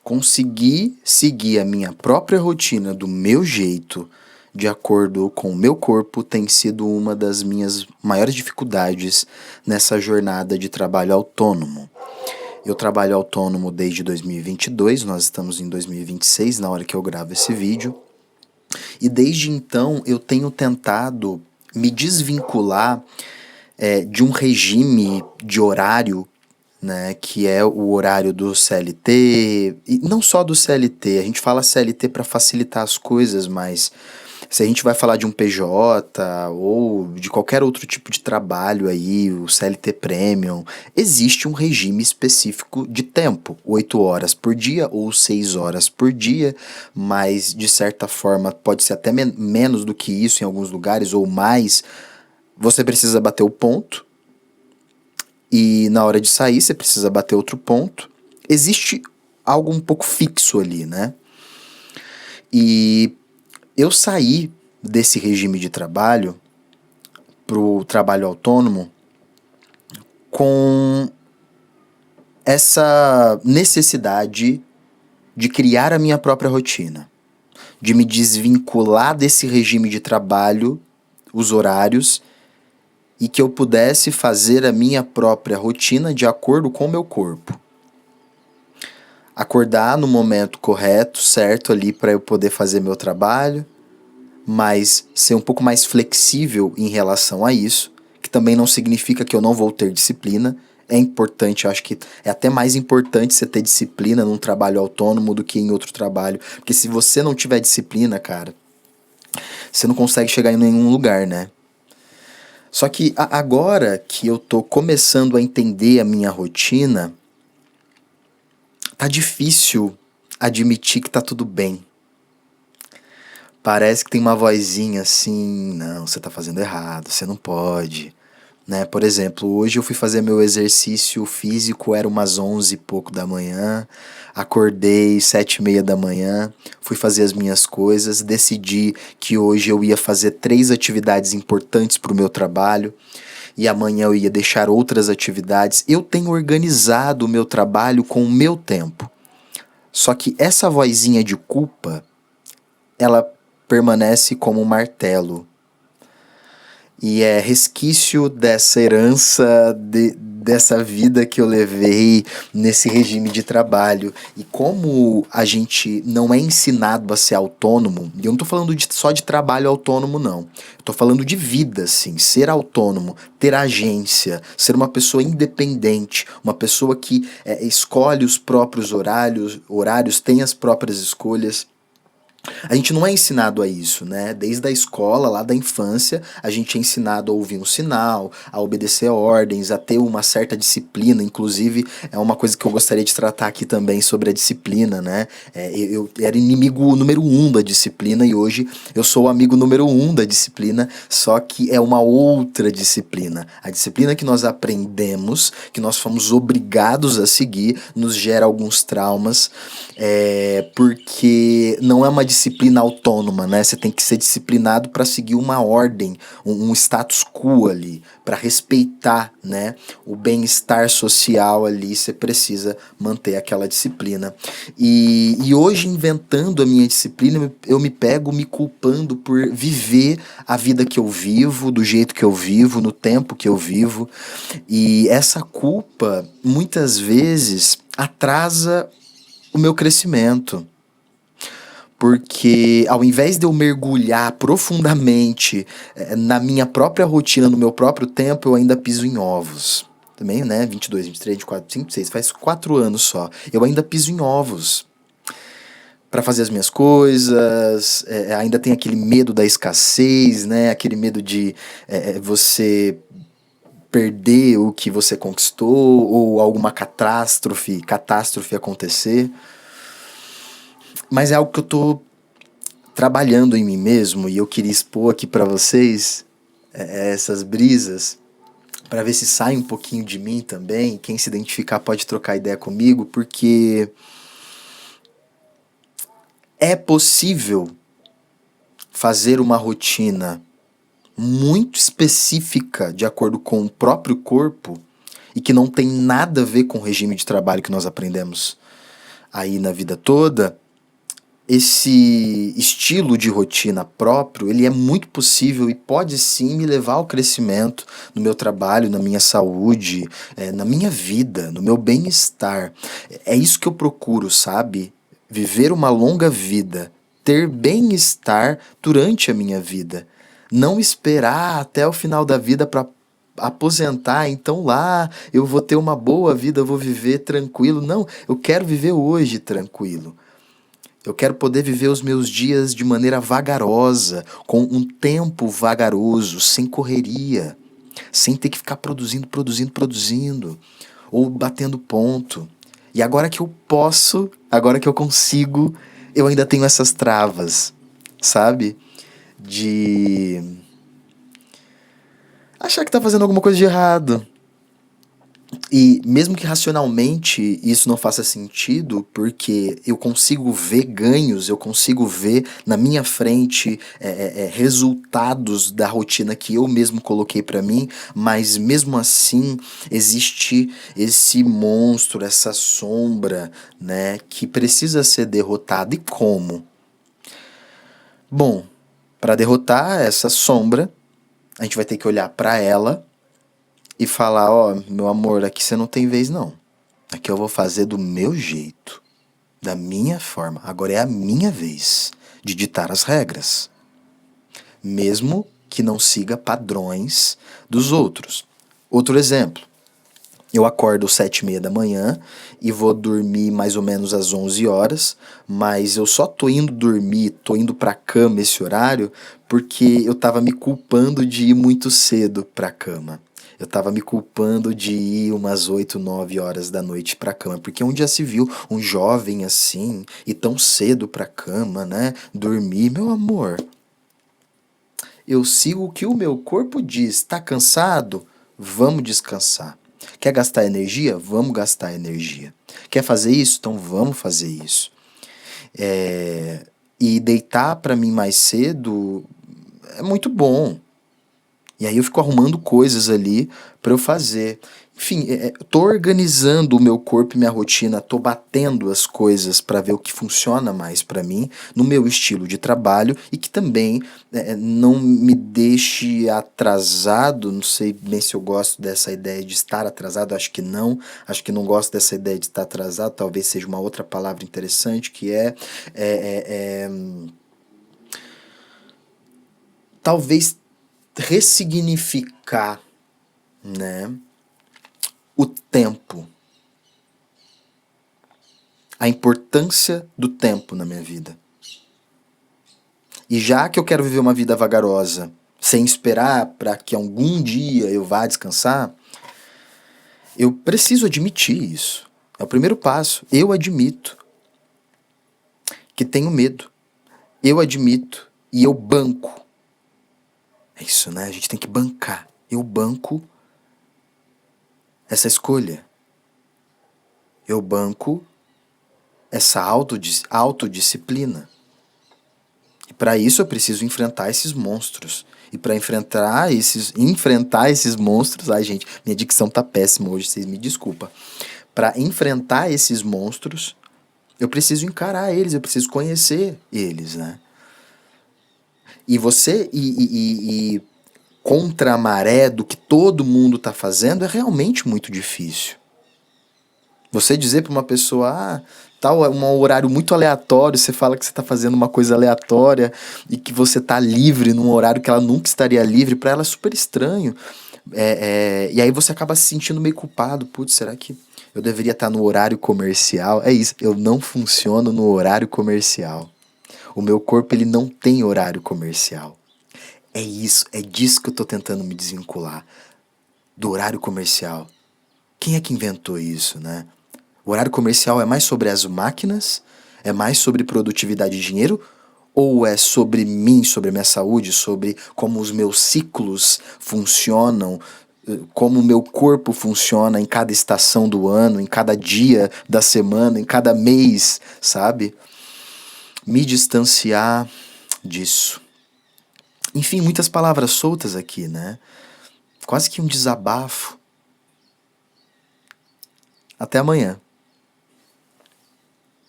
Conseguir seguir a minha própria rotina do meu jeito, de acordo com o meu corpo, tem sido uma das minhas maiores dificuldades nessa jornada de trabalho autônomo. Eu trabalho autônomo desde 2022, nós estamos em 2026 na hora que eu gravo esse vídeo. E desde então eu tenho tentado me desvincular de um regime de horário, né, que é o horário do CLT, e não só do CLT, a gente fala CLT para facilitar as coisas, mas se a gente vai falar de um PJ ou de qualquer outro tipo de trabalho aí, o CLT Premium, existe um regime específico de tempo, 8 horas por dia ou 6 horas por dia, mas de certa forma pode ser até menos do que isso em alguns lugares ou mais. Você precisa bater o ponto e na hora de sair você precisa bater outro ponto. Existe algo um pouco fixo ali, né? E eu saí desse regime de trabalho pro trabalho autônomo com essa necessidade de criar a minha própria rotina, de me desvincular desse regime de trabalho, os horários, e que eu pudesse fazer a minha própria rotina de acordo com o meu corpo. Acordar no momento correto, certo ali para eu poder fazer meu trabalho, mas ser um pouco mais flexível em relação a isso, que também não significa que eu não vou ter disciplina. É importante, eu acho que é até mais importante você ter disciplina num trabalho autônomo do que em outro trabalho, porque se você não tiver disciplina, cara, você não consegue chegar em nenhum lugar, né? Só que agora que eu tô começando a entender a minha rotina, tá difícil admitir que tá tudo bem. Parece que tem uma vozinha assim, não, você tá fazendo errado, você não pode, né? Por exemplo, hoje eu fui fazer meu exercício físico, era umas 11 e pouco da manhã, acordei 7:30 da manhã, fui fazer as minhas coisas, decidi que hoje eu ia fazer 3 atividades importantes para o meu trabalho e amanhã eu ia deixar outras atividades. Eu tenho organizado o meu trabalho com o meu tempo. Só que essa vozinha de culpa, ela permanece como um martelo. E é resquício dessa herança, dessa vida que eu levei nesse regime de trabalho. E como a gente não é ensinado a ser autônomo, e eu não tô falando só de trabalho autônomo, não. Eu tô falando de vida, assim, ser autônomo, ter agência, ser uma pessoa independente, uma pessoa que escolhe os próprios horários, tem as próprias escolhas. A gente não é ensinado a isso, né? Desde a escola, lá da infância, a gente é ensinado a ouvir um sinal, a obedecer ordens, a ter uma certa disciplina. Inclusive, é uma coisa que eu gostaria de tratar aqui também sobre a disciplina, né? Eu era inimigo número 1 da disciplina e hoje eu sou o amigo número 1 da disciplina, só que é uma outra disciplina. A disciplina que nós aprendemos, que nós fomos obrigados a seguir, nos gera alguns traumas, porque não é uma disciplina autônoma, né? Você tem que ser disciplinado para seguir uma ordem, um status quo ali, para respeitar, né, o bem-estar social ali, você precisa manter aquela disciplina. E hoje, inventando a minha disciplina, eu me pego me culpando por viver a vida que eu vivo, do jeito que eu vivo, no tempo que eu vivo. E essa culpa, muitas vezes, atrasa o meu crescimento. Porque ao invés de eu mergulhar profundamente na minha própria rotina, no meu próprio tempo, eu ainda piso em ovos. Também, né? 22, 23, 24, 25, 26, faz 4 anos só. Eu ainda piso em ovos para fazer as minhas coisas, ainda tem aquele medo da escassez, né? Aquele medo de você perder o que você conquistou ou alguma catástrofe acontecer. Mas é algo que eu tô trabalhando em mim mesmo e eu queria expor aqui pra vocês essas brisas pra ver se sai um pouquinho de mim também. Quem se identificar pode trocar ideia comigo, porque é possível fazer uma rotina muito específica de acordo com o próprio corpo e que não tem nada a ver com o regime de trabalho que nós aprendemos aí na vida toda, esse estilo de rotina próprio, ele é muito possível e pode sim me levar ao crescimento no meu trabalho, na minha saúde, na minha vida, no meu bem-estar. É isso que eu procuro, sabe? Viver uma longa vida, ter bem-estar durante a minha vida. Não esperar até o final da vida para aposentar, então lá eu vou ter uma boa vida, eu vou viver tranquilo. Não, eu quero viver hoje tranquilo. Eu quero poder viver os meus dias de maneira vagarosa, com um tempo vagaroso, sem correria, sem ter que ficar produzindo, ou batendo ponto. E agora que eu posso, agora que eu consigo, eu ainda tenho essas travas, sabe? De achar que tá fazendo alguma coisa de errado. E mesmo que racionalmente isso não faça sentido, porque eu consigo ver ganhos, eu consigo ver na minha frente resultados da rotina que eu mesmo coloquei pra mim, mas mesmo assim existe esse monstro, essa sombra, né, que precisa ser derrotado. E como? Bom, para derrotar essa sombra, a gente vai ter que olhar pra ela e falar, ó, meu amor, aqui você não tem vez não. Aqui eu vou fazer do meu jeito, da minha forma. Agora é a minha vez de ditar as regras, mesmo que não siga padrões dos outros. Outro exemplo, eu acordo às 7h30 da manhã e vou dormir mais ou menos às 11 horas, mas eu só tô indo dormir, tô indo pra cama esse horário porque eu tava me culpando de ir muito cedo pra cama. Eu tava me culpando de ir umas 8, 9 horas da noite pra cama, porque onde já se viu um jovem assim, e tão cedo pra cama, né? Dormir, meu amor. Eu sigo o que o meu corpo diz. Tá cansado? Vamos descansar. Quer gastar energia? Vamos gastar energia. Quer fazer isso? Então vamos fazer isso. E deitar pra mim mais cedo é muito bom. E aí eu fico arrumando coisas ali pra eu fazer. Enfim, tô organizando o meu corpo e minha rotina, tô batendo as coisas pra ver o que funciona mais pra mim no meu estilo de trabalho e que também não me deixe atrasado. Não sei bem se eu gosto dessa ideia de estar atrasado, acho que não gosto dessa ideia de estar atrasado. Talvez seja uma outra palavra interessante que talvez ressignificar, né, o tempo, a importância do tempo na minha vida. E já que eu quero viver uma vida vagarosa, sem esperar para que algum dia eu vá descansar, eu preciso admitir isso. É o primeiro passo. Eu admito que tenho medo. Eu admito e eu banco. É isso, né? A gente tem que bancar. Eu banco essa escolha. Eu banco essa autodisciplina. E para isso eu preciso enfrentar esses monstros. E para enfrentar esses monstros, ai gente, minha dicção tá péssima hoje, vocês me desculpa. Para enfrentar esses monstros, eu preciso encarar eles, eu preciso conhecer eles, né? E você e contra a maré do que todo mundo tá fazendo é realmente muito difícil. Você dizer para uma pessoa, tal é um horário muito aleatório, você fala que você está fazendo uma coisa aleatória e que você está livre num horário que ela nunca estaria livre, para ela é super estranho. E aí você acaba se sentindo meio culpado. Putz, será que eu deveria estar no horário comercial? É isso, eu não funciono no horário comercial. O meu corpo ele não tem horário comercial. É isso, é disso que eu estou tentando me desvincular. Do horário comercial. Quem é que inventou isso, né? O horário comercial é mais sobre as máquinas? É mais sobre produtividade e dinheiro? Ou é sobre mim, sobre a minha saúde, sobre como os meus ciclos funcionam, como o meu corpo funciona em cada estação do ano, em cada dia da semana, em cada mês, sabe? Me distanciar disso. Enfim, muitas palavras soltas aqui, né? Quase que um desabafo. Até amanhã.